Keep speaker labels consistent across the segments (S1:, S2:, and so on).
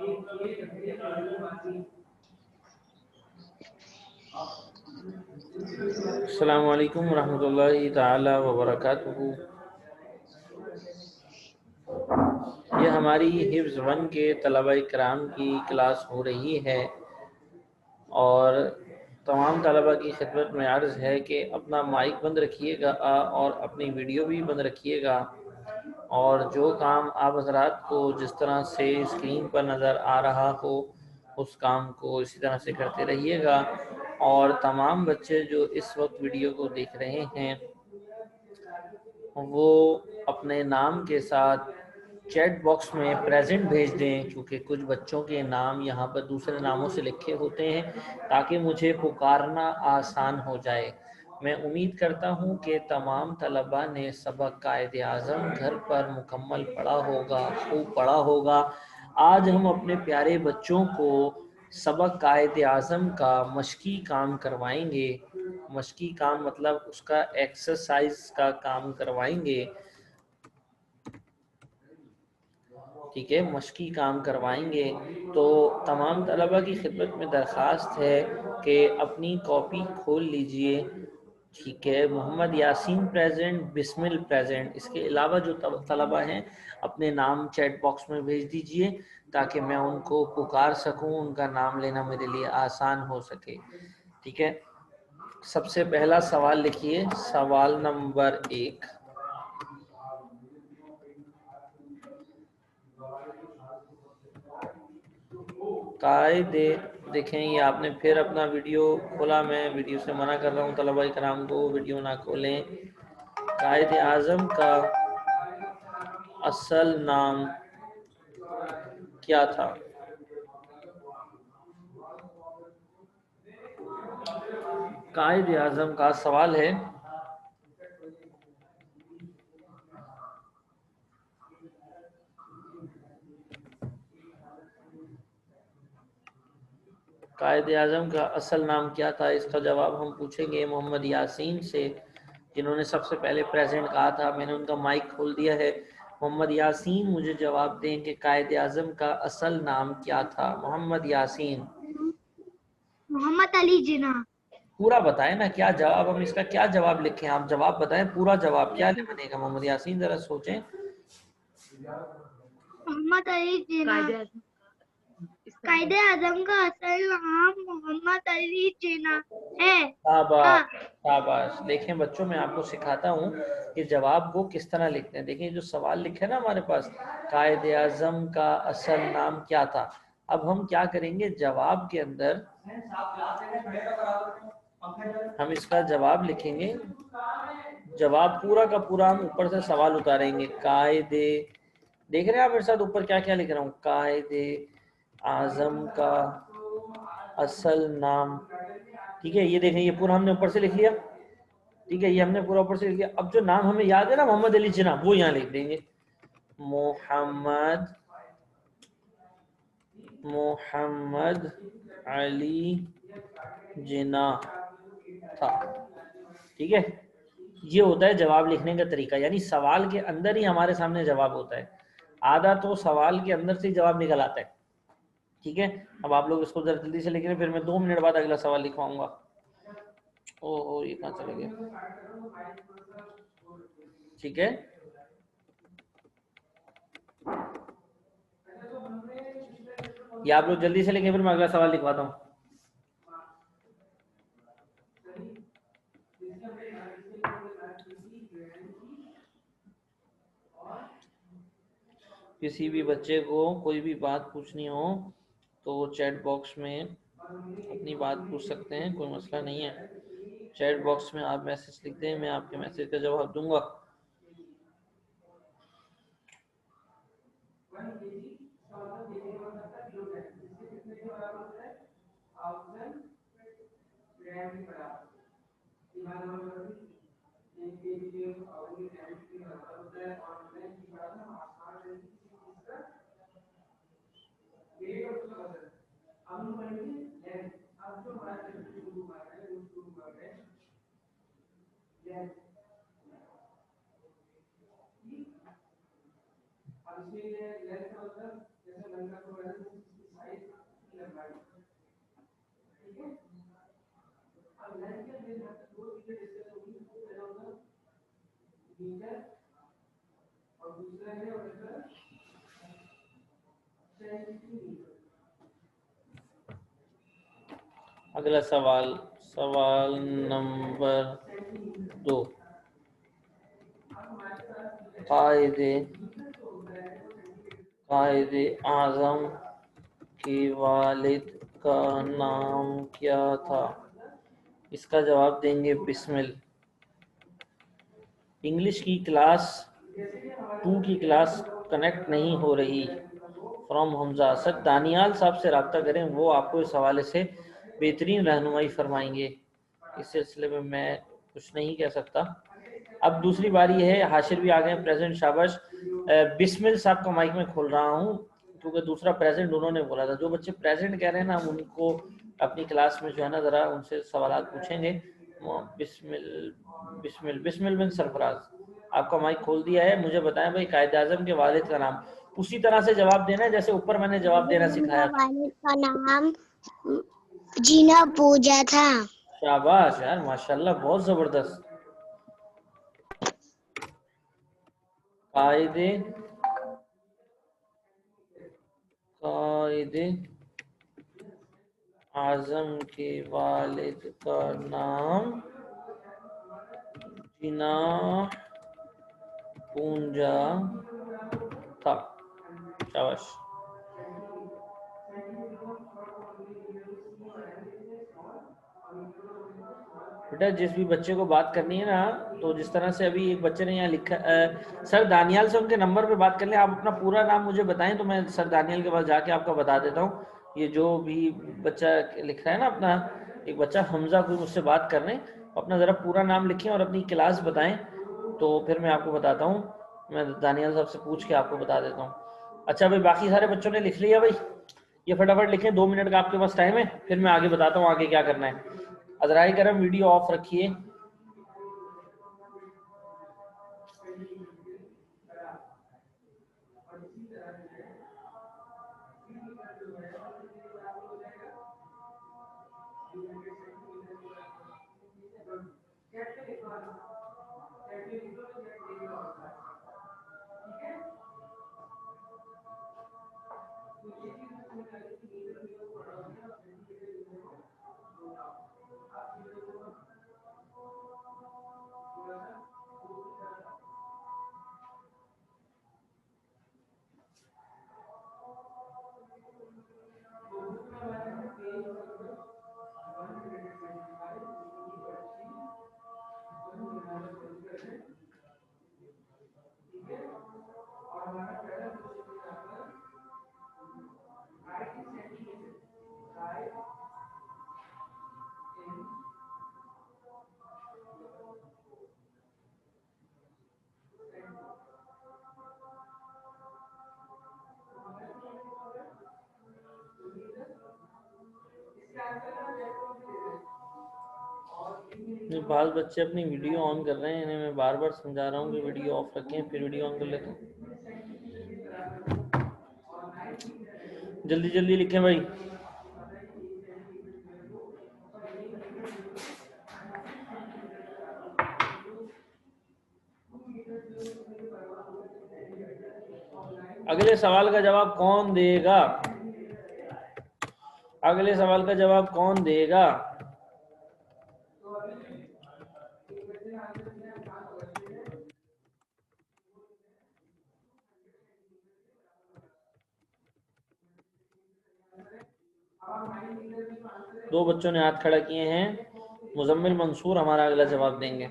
S1: अस्सलामु अलैकुम रहमतुल्लाहि ताला व बरकातुहू। ये हमारी हिफ्ज़ वन के तलबा इकराम की क्लास हो रही है और तमाम तलबा की खिदमत में अर्ज़ है कि अपना माइक बंद रखिएगा और अपनी वीडियो भी बंद रखिएगा और जो काम आप हज़रात को जिस तरह से स्क्रीन पर नज़र आ रहा हो उस काम को इसी तरह से करते रहिएगा। और तमाम बच्चे जो इस वक्त वीडियो को देख रहे हैं वो अपने नाम के साथ चैट बॉक्स में प्रेजेंट भेज दें, क्योंकि कुछ बच्चों के नाम यहाँ पर दूसरे नामों से लिखे होते हैं ताकि मुझे पुकारना आसान हो जाए। मैं उम्मीद करता हूँ कि तमाम तलबा ने सबक कायदे आज़म घर पर मुकम्मल पढ़ा होगा, खूब पढ़ा होगा। आज हम अपने प्यारे बच्चों को सबक कायदे आज़म का मशकी काम करवाएंगे। मशकी काम मतलब उसका एक्सरसाइज का काम करवाएंगे। ठीक है, मशकी काम करवाएंगे। तो तमाम तलबा की खिदमत में दरख्वास्त है कि अपनी कॉपी खोल लीजिए। ठीक है, मोहम्मद यासीन प्रेजेंट, बिस्मिल प्रेजेंट। इसके अलावा जो तलबा हैं अपने नाम चैट बॉक्स में भेज दीजिए ताकि मैं उनको पुकार सकूं, उनका नाम लेना मेरे लिए आसान हो सके। ठीक है, सबसे पहला सवाल लिखिए, सवाल नंबर 1। कायदे देखें, ये आपने फिर अपना वीडियो खोला। मैं वीडियो से मना कर रहा हूँ तलबा इकराम को वीडियो ना खोलें। कायदे आज़म का असल नाम क्या था? कायदे आज़म का सवाल है, कायदे आज़म का असल नाम क्या था? इसका जवाब हम पूछेंगे मोहम्मद यासीन से, जिन्होंने सबसे पहले प्रेजेंट कहा था। मैंने उनका माइक खोल दिया है। मोहम्मद यासीन मुझे जवाब दें कि कायदे आज़म का असल नाम क्या था। मोहम्मद यासीन।
S2: मोहम्मद अली जिन्ना।
S1: पूरा बताएं ना, क्या जवाब, हम इसका क्या जवाब लिखें? आप जवाब बताएं, पूरा जवाब क्या बनेगा? मोहम्मद यासीन जरा सोचें।
S2: मोहम्मद अली जिन्ना। कायदे आज़म का असल नाम मोहम्मद अली जिन्ना है।
S1: शाबाश शाबाश। देखें बच्चों, मैं आपको सिखाता हूँ कि जवाब को किस तरह लिखते हैं। देखिए जो सवाल लिखे ना हमारे पास, कायदे आज़म का असल नाम क्या था। अब हम क्या करेंगे, जवाब के अंदर हम इसका जवाब लिखेंगे। जवाब पूरा का पूरा हम ऊपर से सवाल उतारेंगे। कायदे, देख रहे हैं आप मेरे साथ ऊपर क्या क्या लिख रहा हूँ? कायदे आज़म का असल नाम। ठीक है, ये देखें, ये पूरा हमने ऊपर से लिख लिया। ठीक है, ये हमने पूरा ऊपर से लिख लिया। अब जो नाम हमें याद है ना, मोहम्मद अली जिन्ना, वो यहाँ लिख देंगे। मोहम्मद अली जिन्ना था। ठीक है, ये होता है जवाब लिखने का तरीका, यानी सवाल के अंदर ही हमारे सामने जवाब होता है। आधा तो सवाल के अंदर से ही जवाब निकल आता है। ठीक है, अब आप लोग इसको जरा जल्दी से लिख रहे हैं, फिर मैं 2 मिनट बाद अगला सवाल लिखवाऊंगा। ओहो, ये कहाँ चले गए? ठीक है, ये आप लोग जल्दी से लिखें, फिर मैं अगला सवाल लिखवाता हूँ। किसी भी बच्चे को कोई भी बात पूछनी हो तो वो चैट बॉक्स में अपनी बात पूछ सकते हैं, कोई मसला नहीं है। चैट बॉक्स में आप मैसेज लिख दें, मैं आपके मैसेज का जवाब दूंगा। अगला सवाल, सवाल नंबर 2। कायदे आजम के वालिद का नाम क्या था? इसका जवाब देंगे बिस्मिल। इंग्लिश की क्लास 2 की क्लास कनेक्ट नहीं हो रही फ्रॉम हमजा। सर दानियाल साहब से रब्ता करें, वो आपको इस हवाले से बेहतरीन रहनुमाई फरमाएंगे। इस सिलसिले में मैं कुछ नहीं कह सकता। अब दूसरी बारी है, हाशिर भी आ गए प्रेजेंट, शाबाश। बिस्मिल साहब का माइक में खोल रहा हूँ क्योंकि दूसरा प्रेजेंट उन्होंने बोला था। जो बच्चे प्रेजेंट कह रहे हैं ना, हम उनको अपनी क्लास में जो है ना ज़रा उनसे सवाल पूछेंगे। बिस्मिल बिस्मिल बिस्मिल बिन सरफराज, आपका माइक खोल दिया है। मुझे बताएं भाई, कायदे आज़म के वालिद का नाम। उसी तरह से जवाब देना है जैसे ऊपर मैंने जवाब देना सिखाया था।
S2: वालिद का नाम जीना पूजा था।
S1: शाबाश यार, माशाल्लाह, बहुत जबरदस्त। कायदे आजम के वालिद का नाम जीना पूंजा था। शाबाश। बेटा जिस भी बच्चे को बात करनी है ना, तो जिस तरह से अभी एक बच्चे ने यहाँ लिखा, सर दानियाल से उनके नंबर पे बात कर लें। आप अपना पूरा नाम मुझे बताएं तो मैं सर दानियाल के पास जाके आपका बता देता हूँ। ये जो भी बच्चा लिख रहा है ना अपना, एक बच्चा हमजा को मुझसे बात कर रहे हैं, अपना ज़रा पूरा नाम लिखें और अपनी क्लास बताएं, तो फिर मैं आपको बताता हूँ। मैं दानियाल साहब से पूछ के आपको बता देता हूँ। अच्छा भाई, बाकी सारे बच्चों ने लिख लिया भाई? ये फटाफट लिखें, 2 मिनट का आपके पास टाइम है, फिर मैं आगे बताता हूँ आगे क्या करना है। अजराई करम वीडियो ऑफ रखिए। बाल बच्चे अपनी वीडियो ऑन कर रहे हैं, इन्हें मैं बार बार समझा रहा हूँ कि वीडियो ऑफ रखें, फिर वीडियो ऑन कर लेते हैं। जल्दी जल्दी लिखें भाई। अगले सवाल का जवाब कौन देगा? अगले सवाल का जवाब कौन देगा? दो बच्चों ने हाथ खड़ा किए हैं। मुजम्मिल मंसूर हमारा अगला जवाब देंगे।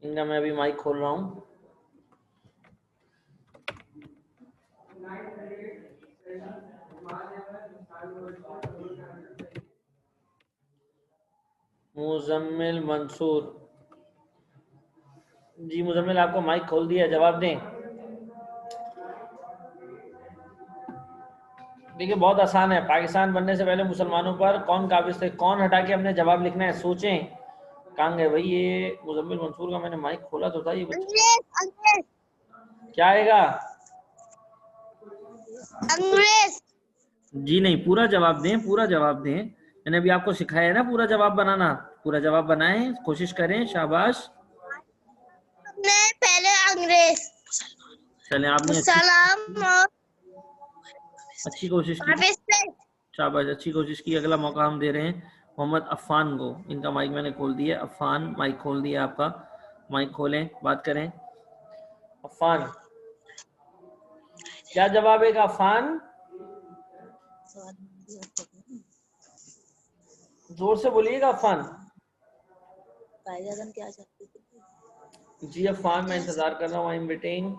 S1: इनका मैं अभी माइक खोल रहा हूँ। मुजम्मिल मंसूर जी, मुजम्मिल आपको माइक खोल दिया, जवाब दें। देखिए बहुत आसान है। पाकिस्तान बनने से पहले मुसलमानों पर कौन काबिज थे? कौन हटा के हमने जवाब लिखना है? सोचें। कहाँ गए भाई ये मुजम्मिल मंसूर का? मैंने माइक खोला तो था। ये
S2: अंग्रेज।
S1: क्या आएगा?
S2: अंग्रेज।
S1: जी नहीं, पूरा जवाब दें, पूरा जवाब दें। मैंने अभी आपको सिखाया है ना पूरा जवाब बनाना। पूरा जवाब बनाएं, कोशिश करें, शाबाश।
S2: मैं पहले अंग्रेज
S1: चलें, आपने
S2: सलाम और
S1: अच्छी कोशिश की, शाबाश, अच्छी कोशिश की। अगला मौका हम दे रहे हैं मोहम्मद अफ़ान को। इनका माइक मैंने खोल दिया। अफ़ान, माइक खोल दिया आपका, माइक खोलें, बात करें। अफ़ान, क्या जवाब है अफ़ान? जोर से बोलिएगा अफ़ान।
S3: क्या
S1: जी अफ़ान, मैं इंतजार कर रहा हूँ। I am waiting.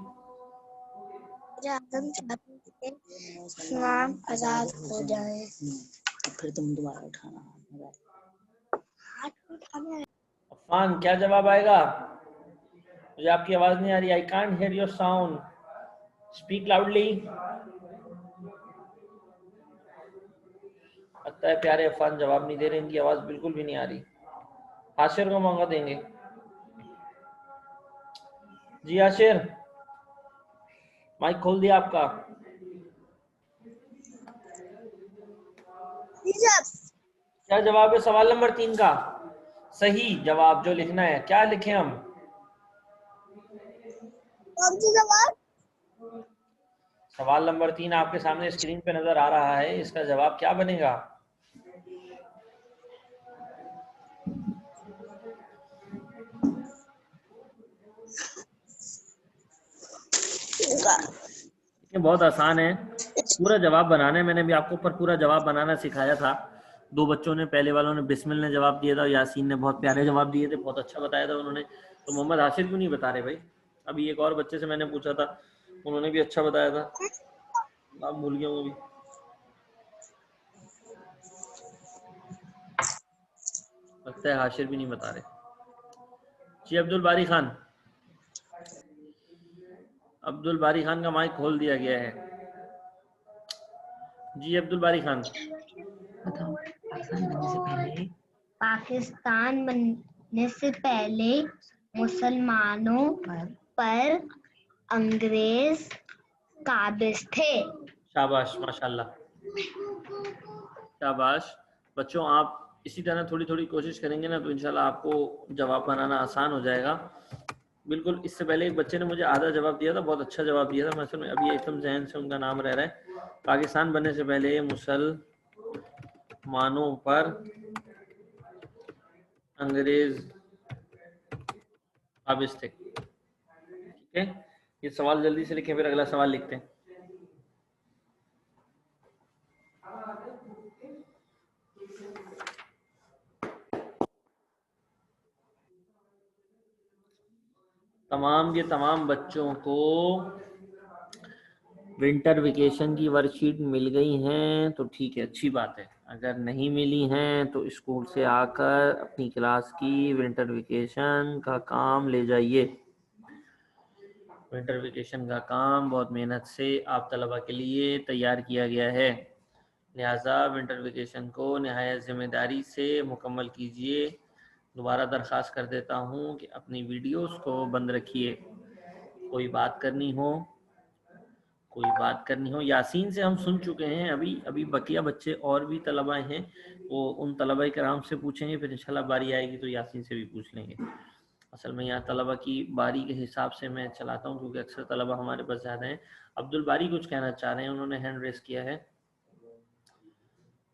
S2: नाम आजाद हो जाए।
S3: फिर तुम दोबारा उठाना।
S1: अफ़ान, क्या जवाब आएगा? मुझे आपकी आवाज नहीं आ रही। I can't hear your sound, speak loudly. लगता है प्यारे अफ़ान जवाब नहीं दे रहे, इनकी आवाज बिल्कुल भी नहीं आ रही। आशिर को मौका देंगे। जी आशिर, माइक खोल दिया आपका। क्या जवाब है सवाल नंबर 3 का? सही जवाब जो लिखना है, क्या लिखें हम?
S2: कौन सी जवाब?
S1: सवाल नंबर 3 आपके सामने स्क्रीन पे नजर आ रहा है, इसका जवाब क्या बनेगा? ये बहुत आसान है, पूरा जवाब बनाना है। मैंने भी आपको ऊपर पूरा जवाब बनाना सिखाया था। 2 बच्चों ने, पहले वालों ने बिस्मिल ने जवाब दिया था, यासीन ने बहुत प्यारे जवाब दिए थे, बहुत अच्छा बताया था उन्होंने। तो मोहम्मद आसिर क्यों नहीं बता रहे भाई? अभी एक और बच्चे से मैंने पूछा था, उन्होंने भी अच्छा बताया था। आप भूल गए वो भी। लगता है हाशिर भी नहीं बता रहे। जी अब्दुल बारी खान, अब्दुल बारी खान का माइक खोल दिया गया है। जी अब्दुल बारी खान,
S3: बताओ।
S2: पाकिस्तान बनने से पहले मुसलमानों पर अंग्रेज काबिज थे।
S1: शाबाश, माशाल्लाह, शाबाश। बच्चों, आप इसी तरह थोड़ी थोड़ी कोशिश करेंगे ना तो इंशाल्लाह आपको जवाब बनाना आसान हो जाएगा। बिल्कुल। इससे पहले एक बच्चे ने मुझे आधा जवाब दिया था, बहुत अच्छा जवाब दिया था। मैं सुन अभी एकदम जहन से उनका नाम रह रहा है। पाकिस्तान बनने से पहले मुसलमानों पर अंग्रेज काबिज थे। ठीक है, ये सवाल जल्दी से लिखें, फिर अगला सवाल लिखते हैं। तमाम के तमाम बच्चों को विंटर वेकेशन की वर्कशीट मिल गई हैं तो ठीक है, अच्छी बात है। अगर नहीं मिली हैं तो स्कूल से आकर अपनी क्लास की विंटर वेकेशन का काम ले जाइए। विंटर वेकेशन का काम बहुत मेहनत से आप तलबा के लिए तैयार किया गया है, लिहाजा विंटर वेकेशन को नहायत ज़िम्मेदारी से मुकम्मल कीजिए। दोबारा दरख्वास्त कर देता हूँ कि अपनी वीडियोस को बंद रखिए। कोई बात करनी हो, यासीन से हम सुन चुके हैं। अभी अभी बकिया बच्चे और भी तलबा हैं, वो उन तलबा कराम से पूछेंगे, फिर इंशाल्लाह बारी आएगी तो यासीन से भी पूछ लेंगे। असल में यहाँ तलबा की बारी के हिसाब से मैं चलाता हूँ, क्योंकि अक्सर तलबा हमारे पास ज़्यादा हैं। अब्दुल बारी कुछ कहना चाह रहे हैं, उन्होंने हैंड रेस किया है।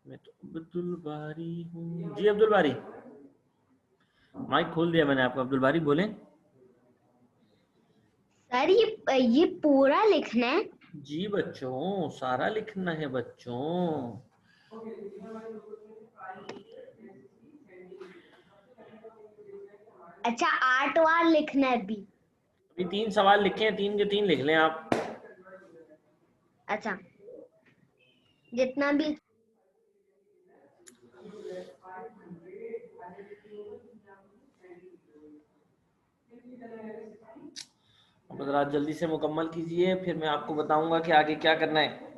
S1: मैं तो अब्दुल बारी हूँ। जी अब्दुल बारी, माइक खोल दिया मैंने आपको। अब्दुल बारी बोलें।
S2: सर ये पूरा लिखना है?
S1: जी बच्चों, सारा लिखना है बच्चों।
S2: अच्छा, 8 बार लिखना है भी?
S1: अभी 3 सवाल लिखे हैं, 3 के 3 लिख लें आप।
S2: अच्छा, जितना भी।
S1: अब अगर आप जल्दी से मुकम्मल कीजिए, फिर मैं आपको बताऊंगा कि आगे क्या करना है।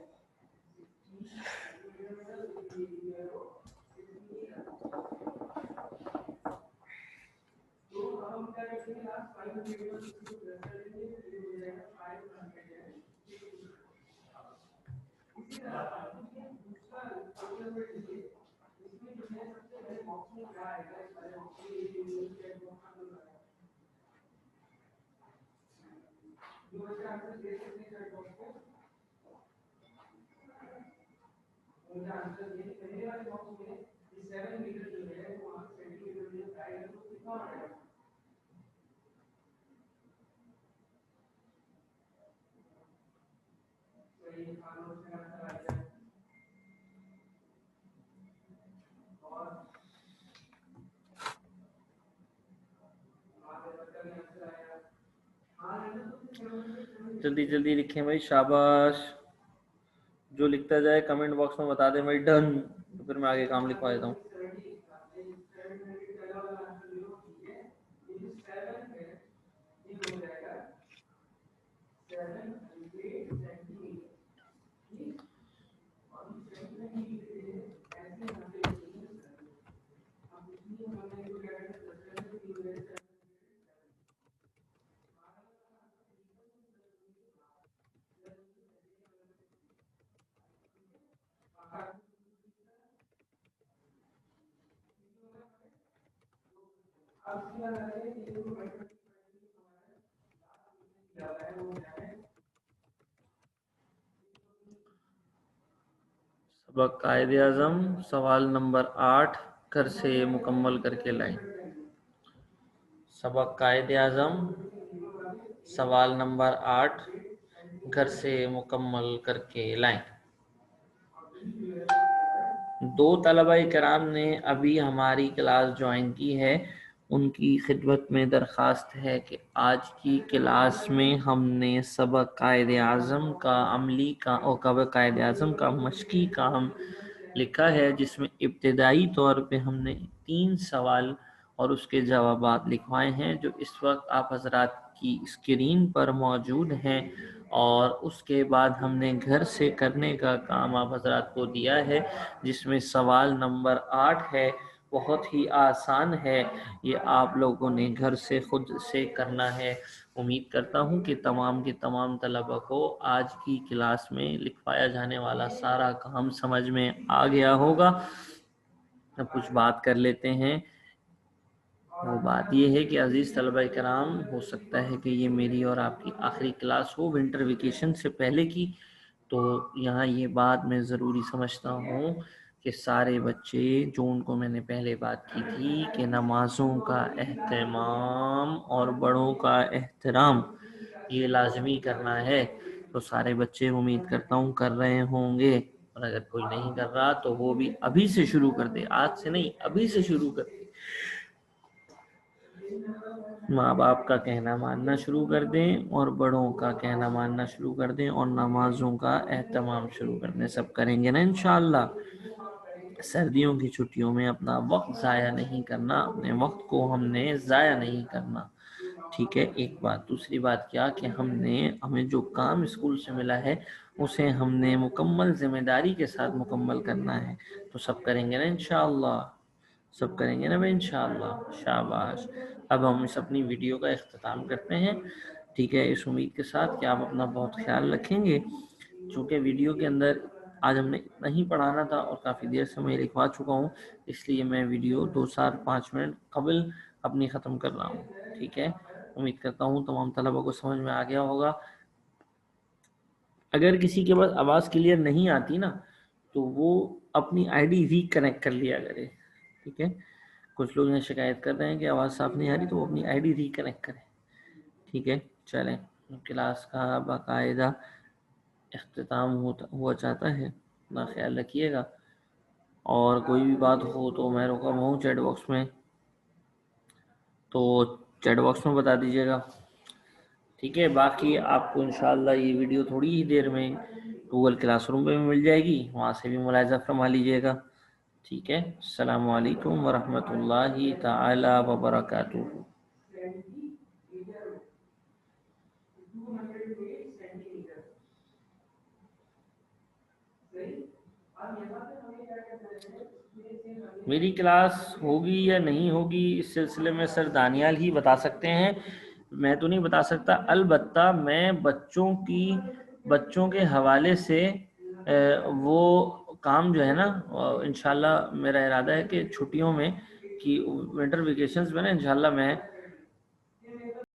S1: जल्दी जल्दी लिखें भाई, शाबाश। जो लिखता जाए कमेंट बॉक्स में बता दे भाई डन, तो फिर मैं आगे काम लिखवा देता हूँ। सबक कायदे आज़म सवाल नंबर 8 घर से मुकम्मल करके लाएं। सबक कायदे आज़म सवाल नंबर 8 घर से मुकम्मल करके लाएं। दो तलबा कराम ने अभी हमारी क्लास ज्वाइन की है, उनकी खिदमत में दरख्वास्त है कि आज की क्लास में हमने सबक कायदे आज़म का अमली का और कायदे आज़म का मशकी काम लिखा है, जिसमें इब्तिदाई तौर पे हमने 3 सवाल और उसके जवाबात लिखवाए हैं, जो इस वक्त आप हजरात की स्क्रीन पर मौजूद हैं। और उसके बाद हमने घर से करने का काम आप हजरात को दिया है, जिसमें सवाल नंबर 8 है। बहुत ही आसान है, ये आप लोगों ने घर से खुद से करना है। उम्मीद करता हूँ कि तमाम के तमाम तलबा को आज की क्लास में लिखवाया जाने वाला सारा काम समझ में आ गया होगा। अब कुछ बात कर लेते हैं। वो बात ये है कि अजीज़ तलबा कराम, हो सकता है कि ये मेरी और आपकी आखिरी क्लास हो विंटर वेकेशन से पहले की, तो यहाँ ये बात मैं ज़रूरी समझता हूँ कि सारे बच्चे, जो उनको मैंने पहले बात की थी कि नमाज़ों का एहतमाम और बड़ों का एहतराम ये लाजमी करना है, तो सारे बच्चे उम्मीद करता हूँ कर रहे होंगे। और अगर कोई नहीं कर रहा तो वो भी अभी से शुरू कर दे, आज से नहीं, अभी से शुरू कर दे। माँ बाप का कहना मानना शुरू कर दें और बड़ों का कहना मानना शुरू कर दें और नमाजों का एहतमाम शुरू कर दें। सब करेंगे ना इंशाअल्लाह। सर्दियों की छुट्टियों में अपना वक्त ज़ाया नहीं करना, अपने वक्त को हमने ज़ाया नहीं करना, ठीक है। एक बात। दूसरी बात क्या कि हमें जो काम स्कूल से मिला है उसे हमने मुकम्मल जिम्मेदारी के साथ मुकम्मल करना है। तो सब करेंगे ना इंशाअल्लाह, सब करेंगे ना भाई इंशाअल्लाह, शाबाश। अब हम इस अपनी वीडियो का इख्तिताम करते हैं, ठीक है, इस उम्मीद के साथ कि आप अपना बहुत ख्याल रखेंगे। चूँकि वीडियो के अंदर आज हमने इतना ही पढ़ाना था और काफ़ी देर से मैं लिखवा चुका हूँ, इसलिए मैं वीडियो 2-4-5 मिनट कबल अपनी ख़त्म कर रहा हूँ, ठीक है। उम्मीद करता हूँ तमाम तलबा को समझ में आ गया होगा। अगर किसी के पास आवाज़ क्लियर नहीं आती ना, तो वो अपनी आईडी रिकनेक्ट कर लिया करे, ठीक है। कुछ लोग यहाँ शिकायत कर रहे हैं कि आवाज़ साफ नहीं आ रही, तो वो अपनी आईडी रिकनेक्ट करें, ठीक है। चलें, क्लास का बाकायदा इख्तिताम हुआ चाहता है, अपना ख्याल रखिएगा। और कोई भी बात हो तो मैं रुका हुआ हूँ चैट बॉक्स में, तो चैट बॉक्स में बता दीजिएगा, ठीक है। बाकी आपको इंशाल्लाह ये वीडियो थोड़ी ही देर में गूगल क्लासरूम पे भी मिल जाएगी, वहाँ से भी मुलाहिज़ा फरमा लीजिएगा, ठीक है। अस्सलामु अलैकुम वरहमतुल्लाहि ताला वबरकातुहू। मेरी क्लास होगी या नहीं होगी इस सिलसिले में सर दानियाल ही बता सकते हैं, मैं तो नहीं बता सकता। अलबत्ता मैं बच्चों के हवाले से वो काम जो है ना, इंशाल्लाह मेरा इरादा है कि छुट्टियों में कि विंटर वेकेशंस में ना इंशाल्लाह मैं